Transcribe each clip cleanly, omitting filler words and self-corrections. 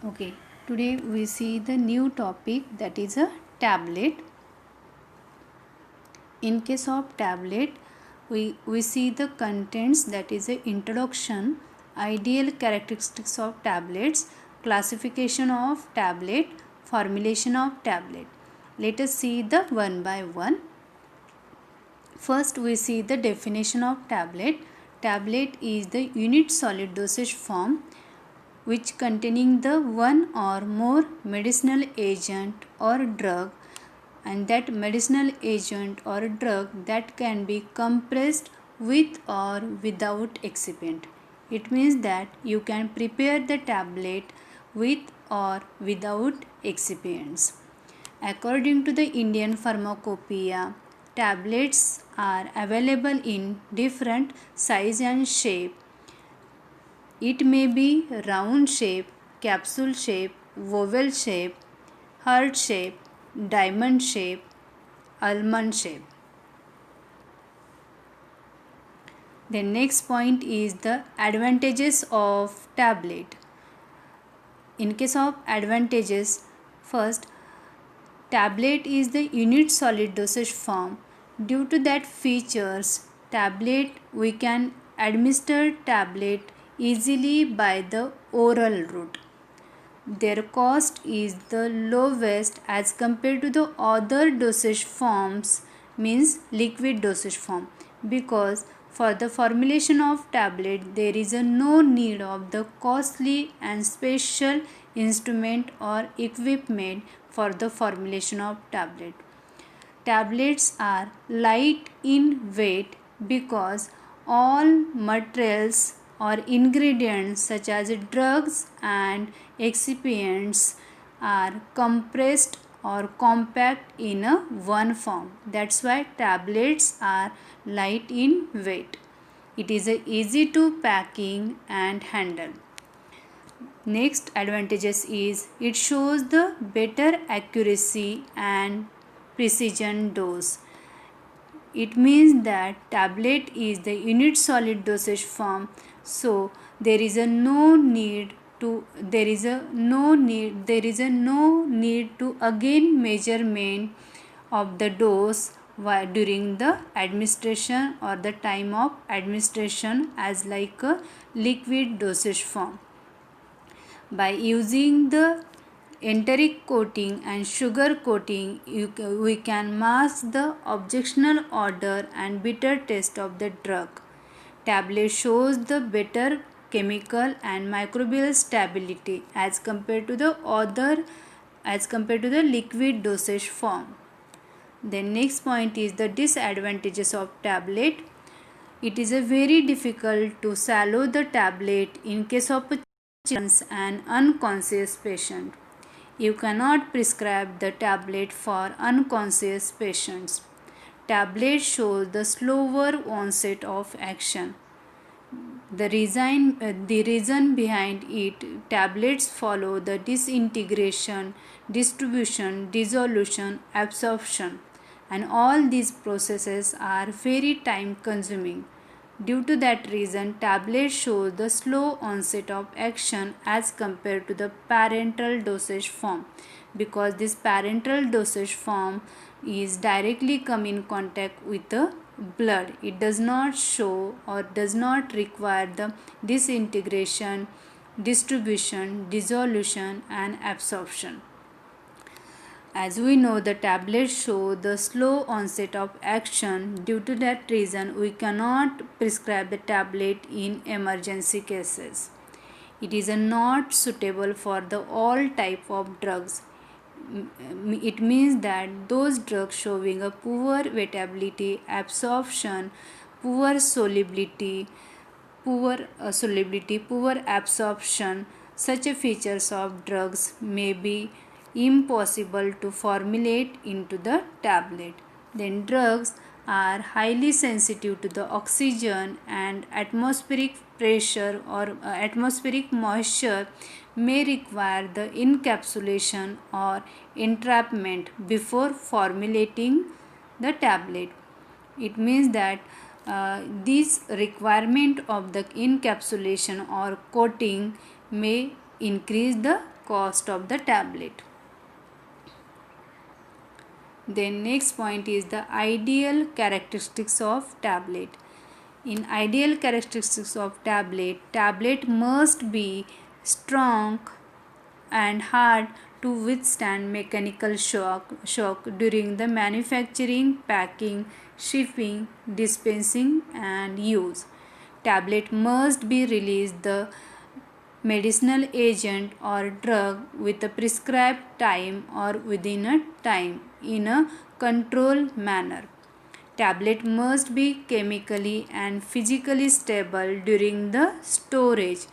Okay, today we see the new topic, that is a tablet. In case of tablet, we see the contents, that is a introduction, ideal characteristics of tablets, classification of tablet, formulation of tablet. Let us see the one by one. First, we see the definition of tablet. Tablet is the unit solid dosage form which containing the one or more medicinal agent or drug, and that medicinal agent or drug that can be compressed with or without excipient. It means that you can prepare the tablet with or without excipients. According to the Indian Pharmacopoeia, tablets are available in different size and shape. It may be round shape, capsule shape, oval shape, heart shape, diamond shape, almond shape. The next point is the advantages of tablet. In case of advantages, first, tablet is the unit solid dosage form. Due to that features, tablet we can administer tablet easily by the oral route. Their cost is the lowest as compared to the other dosage forms, means liquid dosage form, because for the formulation of tablet there is no need of the costly and special instrument or equipment for the formulation of tablet. Tablets are light in weight because all materials or ingredients such as drugs and excipients are compressed or compact in a one form. That's why tablets are light in weight. It is easy to packing and handle. Next advantages is it shows the better accuracy and precision dose. It means that tablet is the unit solid dosage form, so there is a no need to again measurement of the dose during the administration or the time of administration as like a liquid dosage form. By using the enteric coating and sugar coating, we can mask the objectional odor and bitter taste of the drug. Tablet shows the better chemical and microbial stability as compared to the liquid dosage form. The next point is the disadvantages of tablet. It is a very difficult to swallow the tablet in case of an unconscious patient. You cannot prescribe the tablet for unconscious patients. Tablets show the slower onset of action. The reason behind it, tablets follow the disintegration, distribution, dissolution, absorption, and all these processes are very time consuming. Due to that reason, tablets show the slow onset of action as compared to the parenteral dosage form, because this parenteral dosage form is directly come in contact with the blood. It does not show or does not require the disintegration, distribution, dissolution and absorption. As we know, the tablets show the slow onset of action. Due to that reason, we cannot prescribe the tablet in emergency cases. It is not suitable for the all type of drugs. It means that those drugs showing a poor wettability, absorption, poor solubility, poor absorption, such a features of drugs may be impossible to formulate into the tablet. Then drugs are highly sensitive to the oxygen, and atmospheric pressure or atmospheric moisture may require the encapsulation or entrapment before formulating the tablet. It means that this requirement of the encapsulation or coating may increase the cost of the tablet. Then next point is the ideal characteristics of tablet. In ideal characteristics of tablet must be strong and hard to withstand mechanical shock during the manufacturing, packing, shipping, dispensing and use. Tablet must be released the medicinal agent or drug with a prescribed time or within a time in a controlled manner. Tablet must be chemically and physically stable during the storage.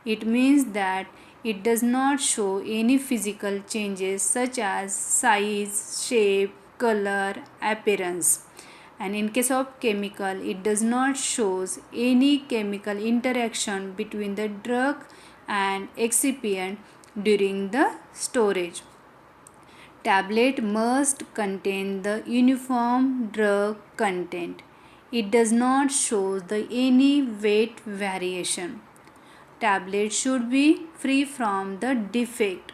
It means that it does not show any physical changes such as size, shape, color, appearance. And in case of chemical, it does not shows any chemical interaction between the drug and excipient during the storage. Tablet must contain the uniform drug content. It does not show the any weight variation. Tablet should be free from the defect.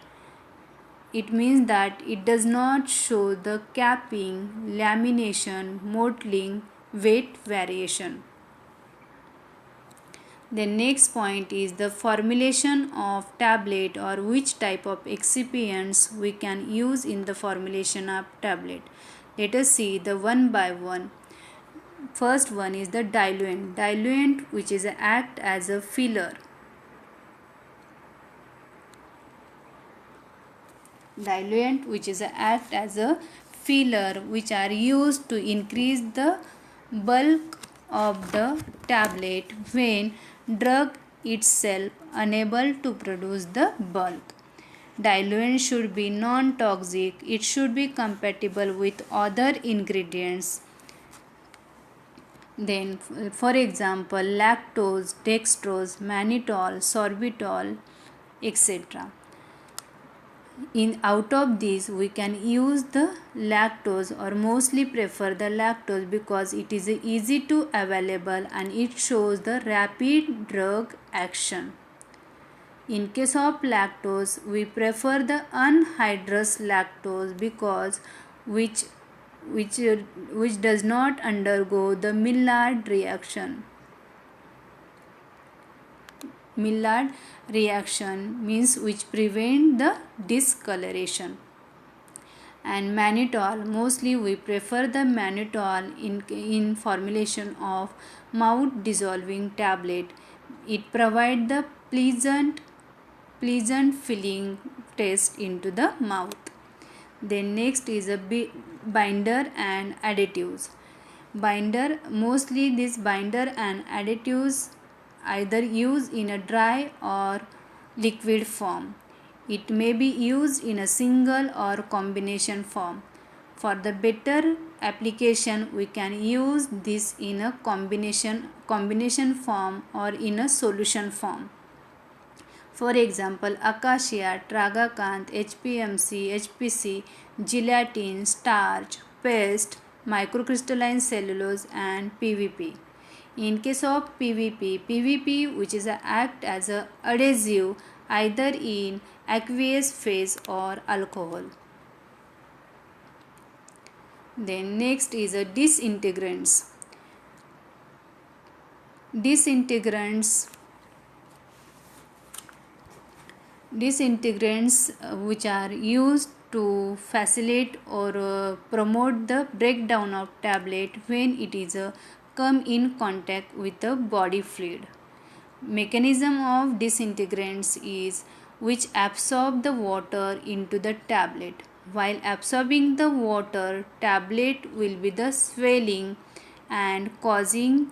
It means that it does not show the capping, lamination, mottling, weight variation. The next point is the formulation of tablet or which type of excipients we can use in the formulation of tablet. Let us see the one by one. First one is the diluent. Diluent which is act as a filler. Diluent which is act as a filler which are used to increase the bulk of the tablet when drug itself unable to produce the bulk. Diluent should be non-toxic. It should be compatible with other ingredients. Then for example lactose, dextrose, mannitol, sorbitol, etc. Out of these we can use the lactose or mostly prefer the lactose because it is easy to available and it shows the rapid drug action. In case of lactose we prefer the anhydrous lactose because which does not undergo the Maillard reaction. Maillard reaction means which prevent the discoloration. And mannitol, mostly we prefer the mannitol in formulation of mouth dissolving tablet. It provides the pleasant feeling taste into the mouth. Then next is a binder and additives. Binder, mostly this binder and additives either used in a dry or liquid form. It may be used in a single or combination form. For the better application, we can use this in a combination form or in a solution form. For example, acacia, tragacanth, HPMC, HPC, gelatin, starch, paste, microcrystalline cellulose and PVP. In case of PVP which is act as a adhesive either in aqueous phase or alcohol. Then next is a disintegrants. Disintegrants which are used to facilitate or promote the breakdown of tablet when it is come in contact with the body fluid. Mechanism of disintegrants is which absorb the water into the tablet. While absorbing the water, tablet will be the swelling and causing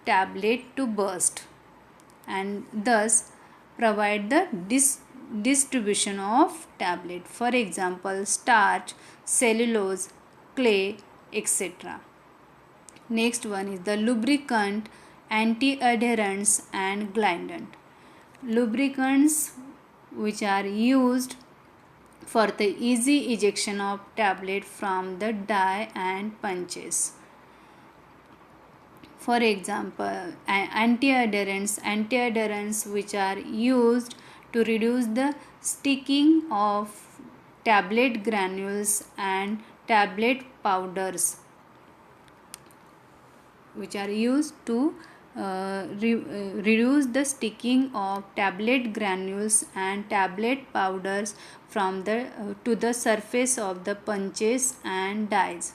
tablet to burst and thus provide the distribution of tablet. For example, starch, cellulose, clay, etc. Next one is the lubricant, anti-adherents and glidant. Lubricants which are used for the easy ejection of tablet from the die and punches. For example, anti-adherents which are used to reduce the sticking of tablet granules and tablet powders, which are used to reduce the sticking of tablet granules and tablet powders from the to the surface of the punches and dies.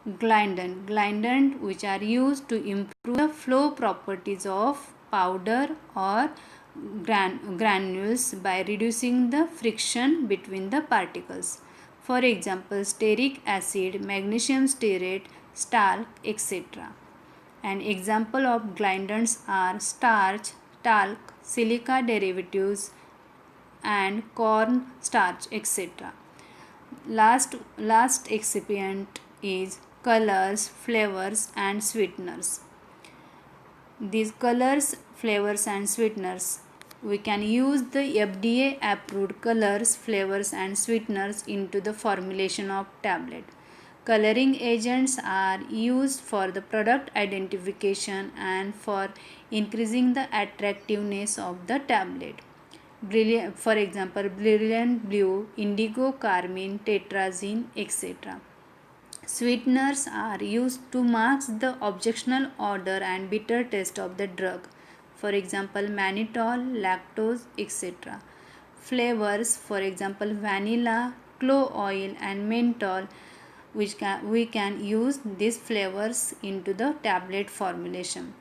Glidant which are used to improve the flow properties of powder or granules by reducing the friction between the particles. For example, stearic acid, magnesium stearate, talc, etc. An example of glidants are starch, talc, silica derivatives, and corn starch, etc. Last excipient is colors, flavors, and sweeteners. These colors, flavors, and sweeteners, we can use the FDA approved colors, flavors, and sweeteners into the formulation of tablet. Coloring agents are used for the product identification and for increasing the attractiveness of the tablet. For example, brilliant blue, indigo, carmine, tetrazine, etc. Sweeteners are used to mask the objectionable odor and bitter taste of the drug. For example, mannitol, lactose, etc. Flavors, for example, vanilla, clove oil, and menthol, we can use these flavors into the tablet formulation.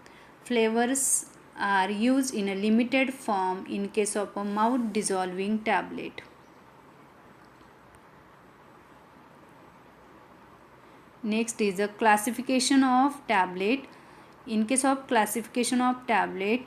Flavors are used in a limited form in case of a mouth dissolving tablet. Next is the classification of tablet. In case of classification of tablet,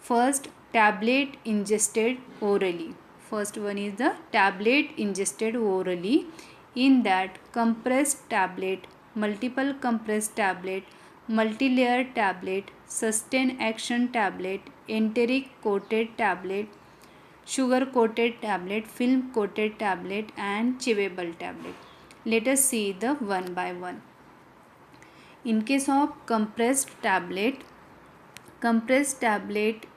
first tablet ingested orally. First one is the tablet ingested orally. In that, compressed tablet, multiple compressed tablet, multi-layer tablet, sustained action tablet, enteric coated tablet, sugar coated tablet, film coated tablet, and chewable tablet. Let us see the one by one. In case of compressed tablet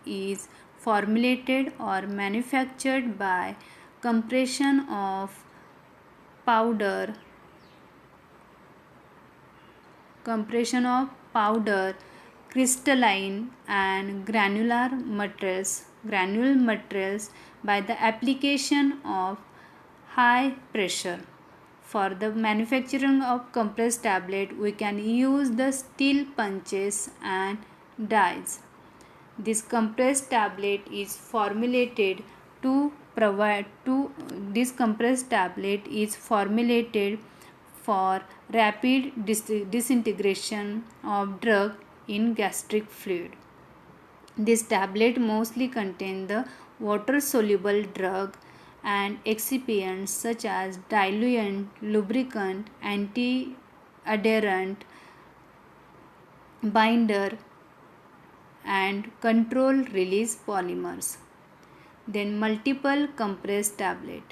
is formulated or manufactured by compression of powder, crystalline and granular materials by the application of high pressure. For the manufacturing of compressed tablet, we can use the steel punches and dies. This compressed tablet is formulated for rapid disintegration of drug in gastric fluid. This tablet mostly contain the water soluble drug and excipients such as diluent, lubricant, anti-adherent, binder, and control release polymers. Then multiple compressed tablet.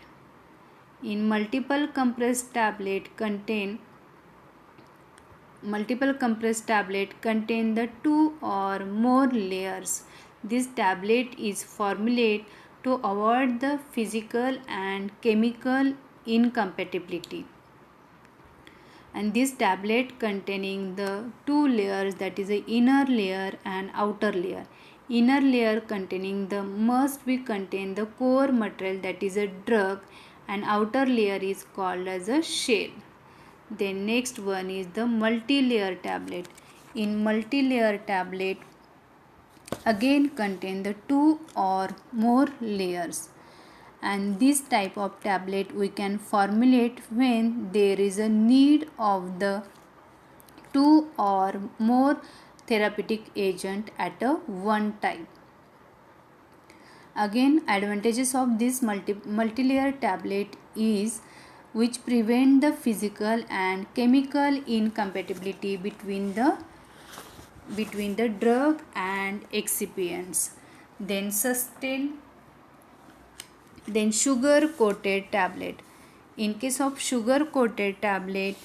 In multiple compressed tablet contain the 2 or more layers. This tablet is formulated to avoid the physical and chemical incompatibility. And this tablet containing the 2 layers, that is the inner layer and outer layer. Inner layer containing the must be contain the core material, that is a drug, and outer layer is called as a shell. Then next one is the multi-layer tablet. In multi-layer tablet again contain the 2 or more layers, and this type of tablet we can formulate when there is a need of the 2 or more therapeutic agent at a one time. Again, advantages of this multi-layer tablet is which prevent the physical and chemical incompatibility between the drug and excipients. Then sugar coated tablet. In case of sugar coated tablet,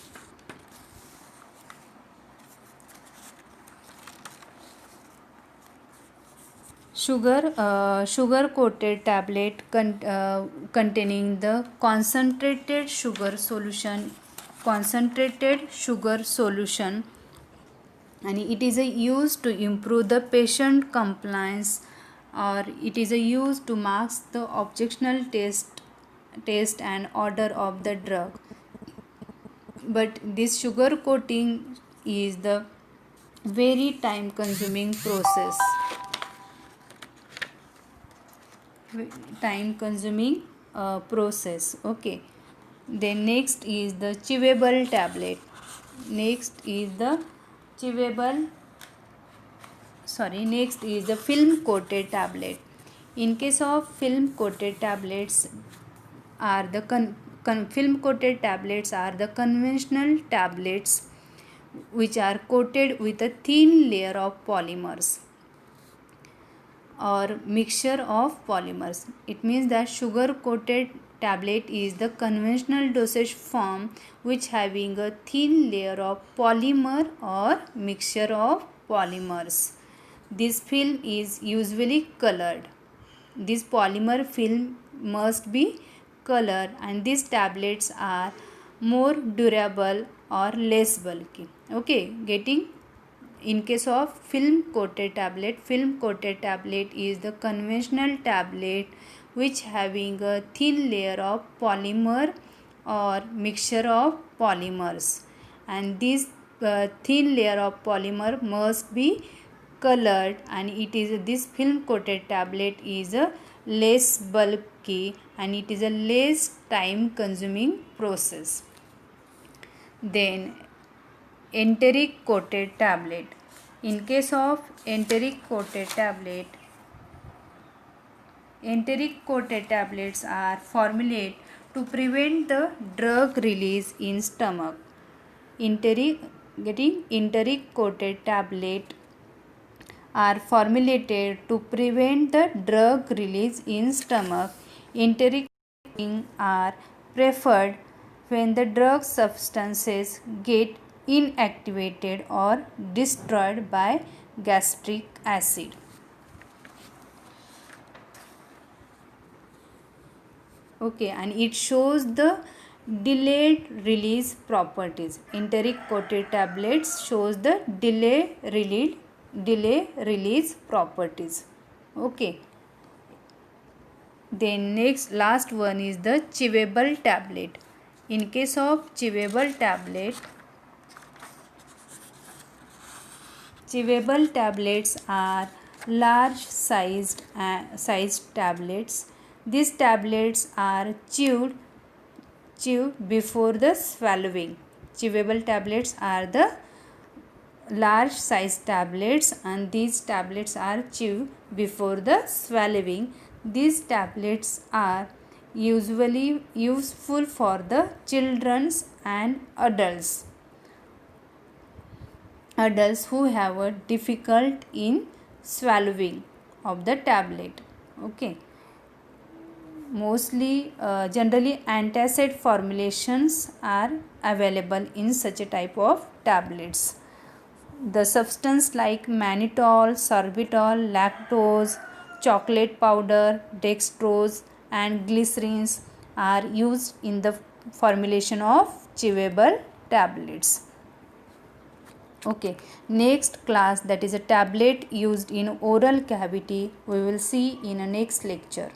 sugar coated tablet containing the concentrated sugar solution, and it is a used to improve the patient compliance, or it is a used to mask the objectional taste and odor of the drug. But this sugar coating is the very time consuming process. Okay, then next is the chewable tablet. Next is the film coated tablet. In case of film coated tablets are the film coated tablets are the conventional tablets which are coated with a thin layer of polymers or mixture of polymers. It means that sugar coated tablet is the conventional dosage form which having a thin layer of polymer or mixture of polymers. This film is usually colored. This polymer film must be colored, and these tablets are more durable or less bulky. Okay, getting? In case of film coated tablet is the conventional tablet which having a thin layer of polymer or mixture of polymers, and this thin layer of polymer must be colored, and this film coated tablet is a less bulky and it is a less time consuming process. Then enteric coated tablet. In case of enteric coated tablets are formulated to prevent the drug release in stomach. Enteric coated tablet are formulated to prevent the drug release in stomach. Enteric are preferred when the drug substances get inactivated or destroyed by gastric acid. Okay, and it shows the delayed release properties. Enteric coated tablets shows the delay release properties. Okay. Then last one is the chewable tablet. In case of chewable tablets are large sized tablets. These tablets are chewed before the swallowing. Chewable tablets are the large size tablets, and these tablets are chewed before the swallowing. These tablets are usually useful for the children and adults who have a difficult in swallowing of the tablet. Okay, generally antacid formulations are available in such a type of tablets. The substance like mannitol, sorbitol, lactose, chocolate powder, dextrose and glycerins are used in the formulation of chewable tablets. Okay, next class, that is a tablet used in oral cavity, we will see in a next lecture.